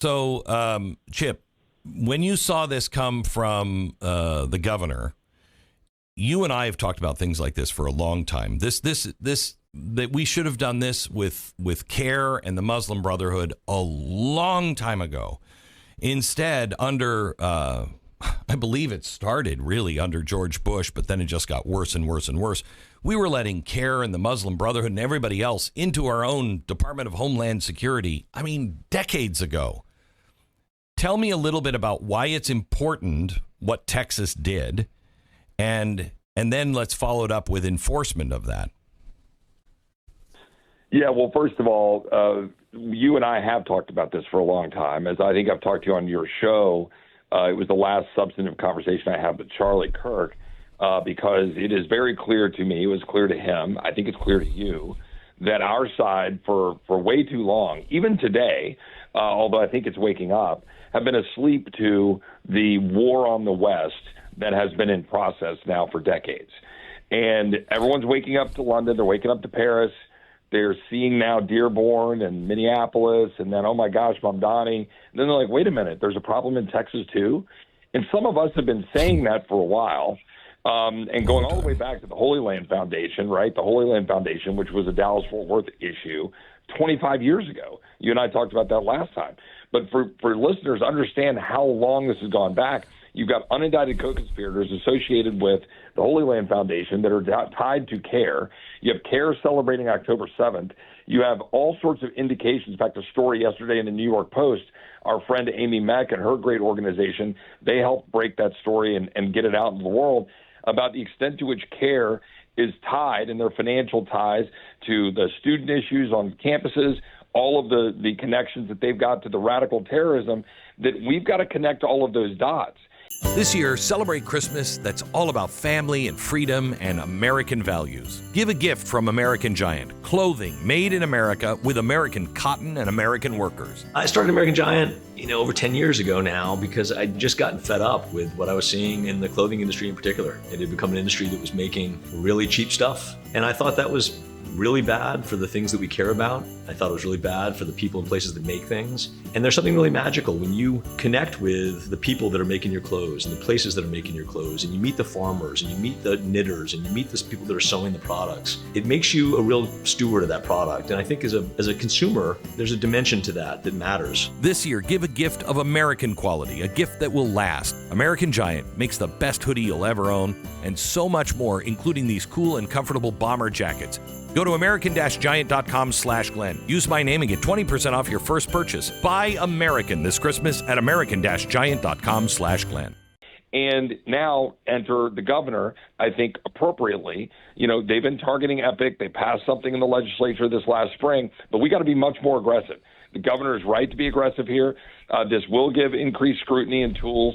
So, Chip, when you saw this come from the governor, you and I have talked about things like this for a long time. This that we should have done this with CARE and the Muslim Brotherhood a long time ago. Instead, under I believe it started really under George Bush, but then it just got worse and worse and worse. We were letting CARE and the Muslim Brotherhood and everybody else into our own Department of Homeland Security. I mean, decades ago. Tell me a little bit about why it's important what Texas did, and then let's follow it up with enforcement of that. Yeah, well, first of all, you and I have talked about this for a long time. As I think I've talked to you on your show, it was the last substantive conversation I had with Charlie Kirk, because it is very clear to me, it was clear to him, I think it's clear to you, that our side for way too long, even today, although I think it's waking up, have been asleep to the war on the West that has been in process now for decades. And everyone's waking up to London, they're waking up to Paris, they're seeing now Dearborn and Minneapolis, and then, oh my gosh, Mamdani. And then they're like, wait a minute, there's a problem in Texas too? And some of us have been saying that for a while, and going all the way back to the Holy Land Foundation, right? The Holy Land Foundation, which was a Dallas-Fort Worth issue 25 years ago. You and I talked about that last time. But for listeners, understand how long this has gone back. You've got unindicted co-conspirators associated with the Holy Land Foundation that are tied to CARE. You have CARE celebrating October 7th. You have all sorts of indications. In fact, a story yesterday in the New York Post, our friend Amy Beck and her great organization, they helped break that story and get it out into the world about the extent to which CARE is tied, and their financial ties, to the student issues on campuses, all of the connections that they've got to the radical terrorism, that we've got to connect all of those dots. This year, celebrate Christmas that's all about family and freedom and American values. Give a gift from American Giant, clothing made in America with American cotton and American workers. I started American Giant, over 10 years ago now, because I'd just gotten fed up with what I was seeing in the clothing industry in particular. It had become an industry that was making really cheap stuff, and I thought that was really bad for the things that we care about. I thought it was really bad for the people and places that make things. And there's something really magical when you connect with the people that are making your clothes and the places that are making your clothes, and you meet the farmers and you meet the knitters and you meet the people that are sewing the products. It makes you a real steward of that product. And I think as a consumer, there's a dimension to that matters. This year, give a gift of American quality, a gift that will last. American Giant makes the best hoodie you'll ever own, and so much more, including these cool and comfortable bomber jackets. Go to American-Giant.com/Glenn. Use my name and get 20% off your first purchase. Buy American this Christmas at American-Giant.com/Glenn. And now enter the governor, I think appropriately. They've been targeting Epic. They passed something in the legislature this last spring, but we got to be much more aggressive. The governor is right to be aggressive here. This will give increased scrutiny and tools.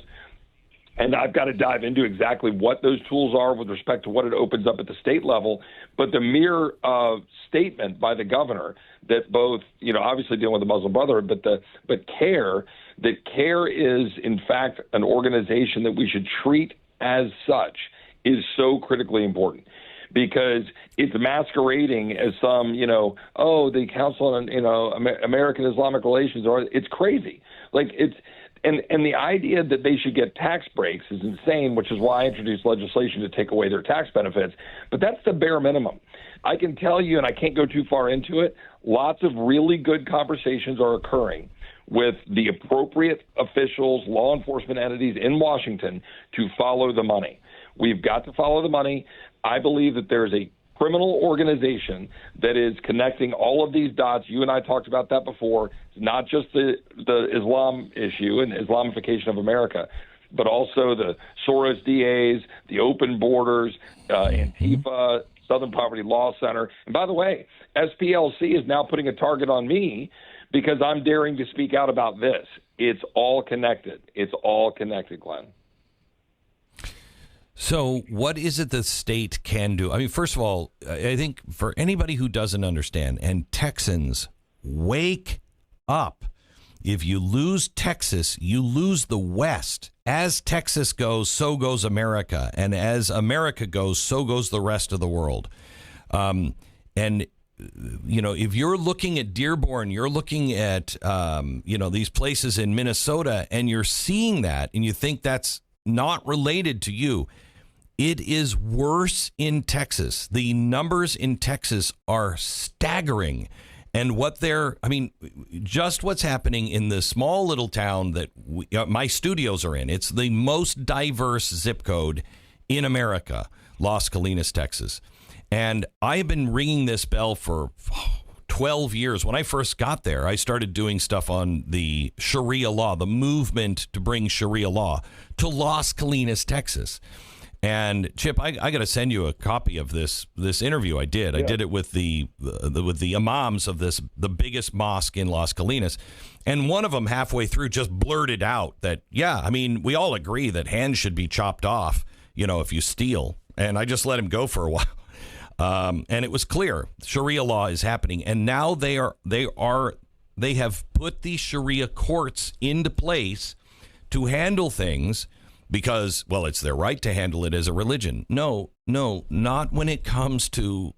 And I've got to dive into exactly what those tools are with respect to what it opens up at the state level. But the mere statement by the governor that both, obviously dealing with the Muslim Brotherhood, but CARE is in fact an organization that we should treat as such is so critically important, because it's masquerading as some, the Council on, American Islamic Relations, or it's crazy. And the idea that they should get tax breaks is insane, which is why I introduced legislation to take away their tax benefits. But that's the bare minimum. I can tell you, and I can't go too far into it, lots of really good conversations are occurring with the appropriate officials, law enforcement entities in Washington to follow the money. We've got to follow the money. I believe that there's a criminal organization that is connecting all of these dots. You and I talked about that before. It's not just the Islam issue and Islamification of America, but also the Soros DAs, the open borders, Antifa, Southern Poverty Law Center. And by the way, SPLC is now putting a target on me because I'm daring to speak out about this. It's all connected. It's all connected, Glenn. So what is it the state can do? I mean, first of all, I think for anybody who doesn't understand, and Texans, wake up. If you lose Texas, you lose the West. As Texas goes, so goes America. And as America goes, so goes the rest of the world. And if you're looking at Dearborn, you're looking at, these places in Minnesota, and you're seeing that, and you think that's not related to you. It is worse in Texas. The numbers in Texas are staggering. And just what's happening in the small little town that my studios are in. It's the most diverse zip code in America, Las Colinas, Texas. And I've been ringing this bell for 12 years. When I first got there, I started doing stuff on the Sharia law, the movement to bring Sharia law to Las Colinas, Texas. And Chip, I got to send you a copy of this interview I did. Yeah. I did it with the imams of the biggest mosque in Las Colinas. And one of them halfway through just blurted out that, we all agree that hands should be chopped off, if you steal. And I just let him go for a while. And it was clear Sharia law is happening. And now they have put the Sharia courts into place to handle things because, it's their right to handle it as a religion. No, not when it comes to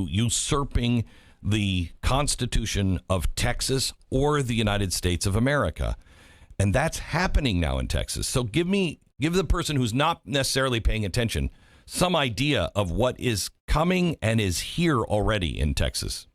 usurping the Constitution of Texas or the United States of America. And that's happening now in Texas. So give the person who's not necessarily paying attention some idea of what is coming and is here already in Texas.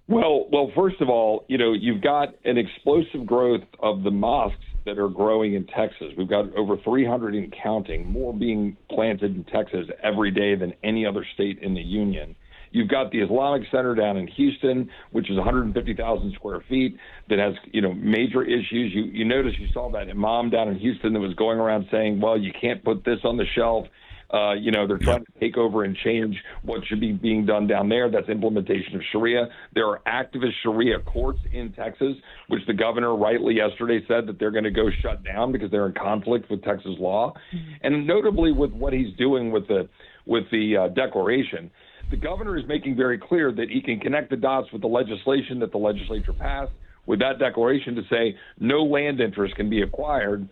Well, first of all, you've got an explosive growth of the mosques that are growing in Texas. We've got over 300 and counting, more being planted in Texas every day than any other state in the union. You've got the Islamic Center down in Houston, which is 150,000 square feet, that has, major issues. You notice you saw that imam down in Houston that was going around saying, well, you can't put this on the shelf. They're trying to take over and change what should be being done down there. That's implementation of Sharia. There are activist Sharia courts in Texas, which the governor rightly yesterday said that they're going to go shut down because they're in conflict with Texas law. Mm-hmm. And notably with what he's doing with the declaration, the governor is making very clear that he can connect the dots with the legislation that the legislature passed with that declaration to say no land interest can be acquired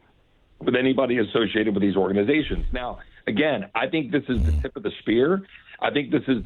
with anybody associated with these organizations. Now, again, I think this is the tip of the spear. I think this is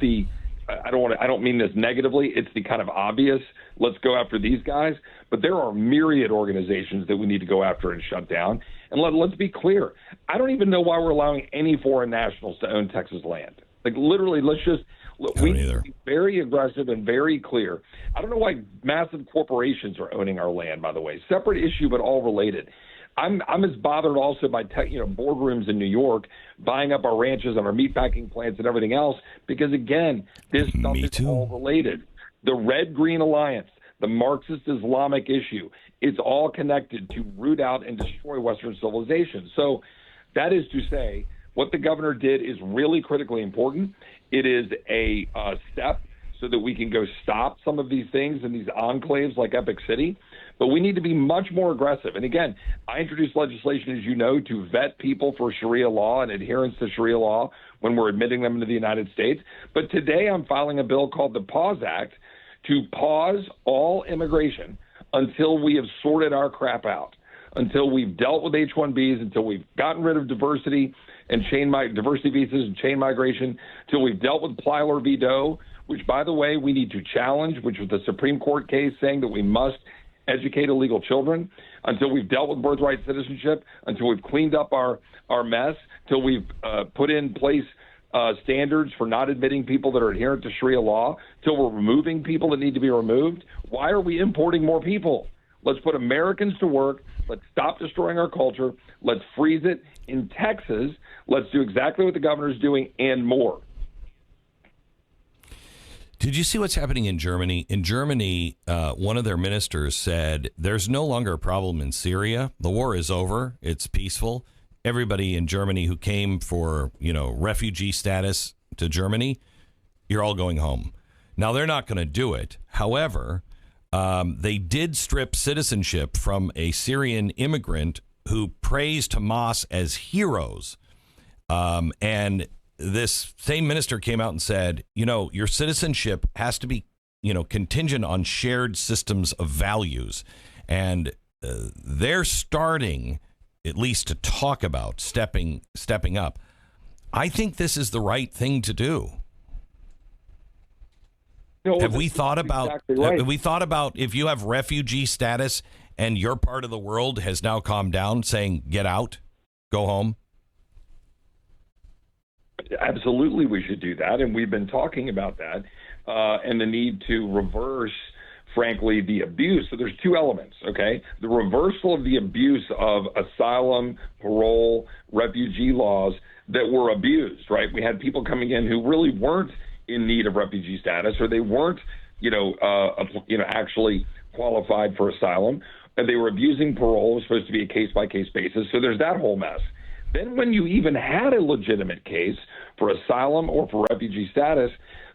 I don't mean this negatively. It's the kind of obvious, let's go after these guys. But there are myriad organizations that we need to go after and shut down. And let's be clear. I don't even know why we're allowing any foreign nationals to own Texas land. Literally, we need to be very aggressive and very clear. I don't know why massive corporations are owning our land, by the way. Separate issue, but all related. I'm as bothered also by boardrooms in New York buying up our ranches and our meatpacking plants and everything else because, again, this stuff is all related. The Red-Green Alliance, the Marxist Islamic issue, it's all connected to root out and destroy Western civilization. So that is to say, what the governor did is really critically important. It is a step so that we can go stop some of these things in these enclaves like Epic City. But we need to be much more aggressive. And again, I introduced legislation, as you know, to vet people for Sharia law and adherence to Sharia law when we're admitting them into the United States. But today I'm filing a bill called the Pause Act to pause all immigration until we have sorted our crap out, until we've dealt with H-1Bs, until we've gotten rid of diversity and diversity visas and chain migration, until we've dealt with Plyler v. Doe, which, by the way, we need to challenge, which was the Supreme Court case saying that we must educate illegal children, until we've dealt with birthright citizenship, until we've cleaned up our mess, until we've put in place standards for not admitting people that are adherent to Sharia law, until we're removing people that need to be removed. Why are we importing more people? Let's put Americans to work. Let's stop destroying our culture. Let's freeze it. In Texas, let's do exactly what the governor's doing and more. Did you see what's happening in Germany? In Germany, one of their ministers said there's no longer a problem in Syria. The war is over. It's peaceful. Everybody in Germany who came for, refugee status to Germany, you're all going home. Now, they're not going to do it. However, they did strip citizenship from a Syrian immigrant who praised Hamas as heroes. And this same minister came out and said, your citizenship has to be, contingent on shared systems of values. And they're starting, at least to talk about stepping up. I think this is the right thing to do. No, Have we thought about exactly right. have we thought about if you have refugee status and your part of the world has now calmed down, saying get out, go home? Absolutely, we should do that, and we've been talking about that, and the need to reverse, frankly, the abuse. So there's two elements, okay? The reversal of the abuse of asylum, parole, refugee laws that were abused, right? We had people coming in who really weren't in need of refugee status, or they weren't, actually qualified for asylum, and they were abusing parole. It was supposed to be a case-by-case basis. So there's that whole mess. Then when you even had a legitimate case for asylum or for refugee status,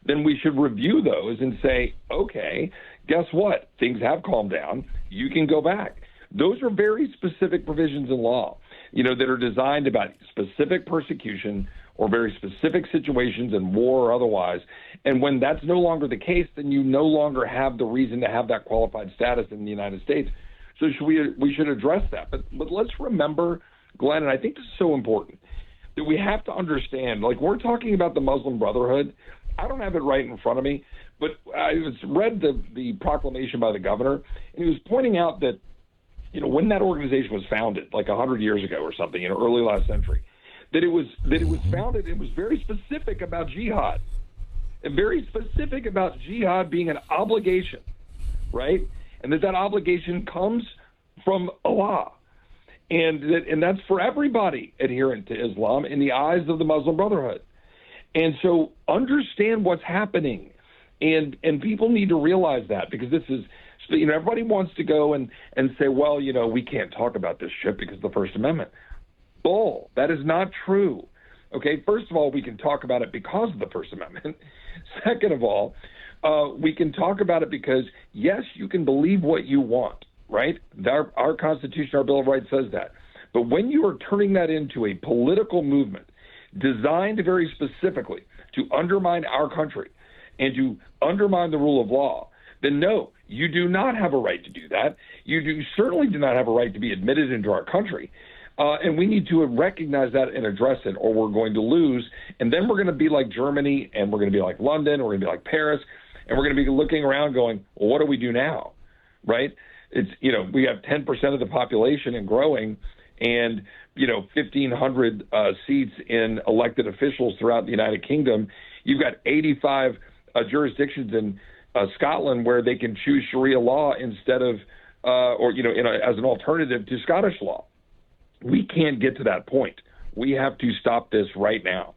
then we should review those and say, okay, guess what? Things have calmed down. You can go back. Those are very specific provisions in law, that are designed about specific persecution or very specific situations in war or otherwise. And when that's no longer the case, then you no longer have the reason to have that qualified status in the United States. So we should address that. But let's remember, Glenn, and I think this is so important, that we have to understand, like we're talking about the Muslim Brotherhood. I don't have it right in front of me, but I read the proclamation by the governor, and he was pointing out that, when that organization was founded, like 100 years ago or something, early last century, that it was founded, it was very specific about jihad, and very specific about jihad being an obligation, right? And that obligation comes from Allah. And that's for everybody adherent to Islam in the eyes of the Muslim Brotherhood. And so understand what's happening. And people need to realize that, because this is, everybody wants to go and say, well, we can't talk about this shit because of the First Amendment. Bull. That is not true. Okay, first of all, we can talk about it because of the First Amendment. Second of all, we can talk about it because, yes, you can believe what you want. Right? Our Constitution, our Bill of Rights says that. But when you are turning that into a political movement designed very specifically to undermine our country and to undermine the rule of law, then no, you do not have a right to do that. You certainly do not have a right to be admitted into our country. And we need to recognize that and address it, or we're going to lose. And then we're going to be like Germany, and we're going to be like London, or we're going to be like Paris, and we're going to be looking around going, well, what do we do now? Right? It's, we have 10% of the population and growing, and, 1,500 seats in elected officials throughout the United Kingdom. You've got 85 jurisdictions in Scotland where they can choose Sharia law instead of, as an alternative to Scottish law. We can't get to that point. We have to stop this right now.